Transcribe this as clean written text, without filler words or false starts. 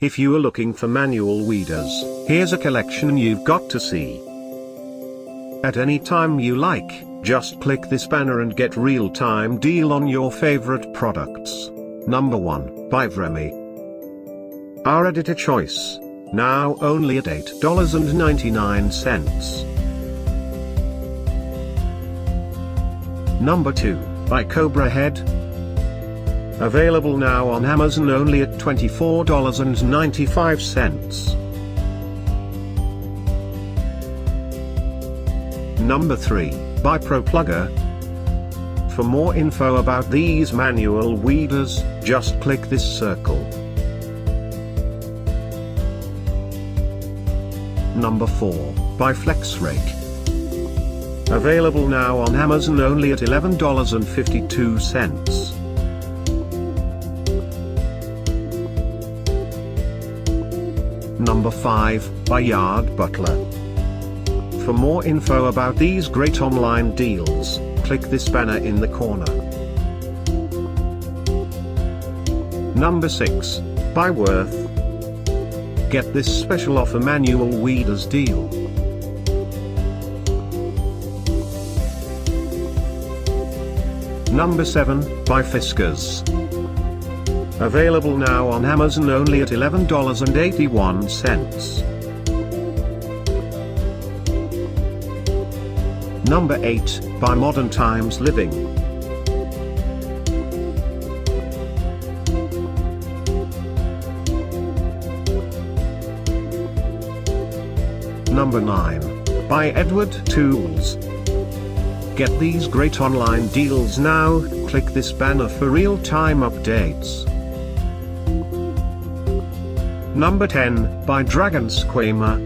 If you are looking for manual weeders, here's a collection you've got to see. At any time you like, just click this banner and get real-time deal on your favorite products. Number 1, by Vremi. Our editor choice. Now only at $8.99. Number 2, by CobraHead. Available now on Amazon only at $24.95. Number 3, by ProPlugger. For more info about these manual weeders, just click this circle. Number 4, by Flexrake. Available now on Amazon only at $11.52. Number 5, by Butler. For more info about these great online deals, click this banner in the corner. Number 6, by Worth. Get this special offer manual weeders deal. Number 7, by Fiskars. Available now on Amazon only at $11.81. Number 8, by Modern Times Living. Number 9, by Edward Tools. Get these great online deals now, click this banner for real-time updates. Number 10, by Dragon Squamer.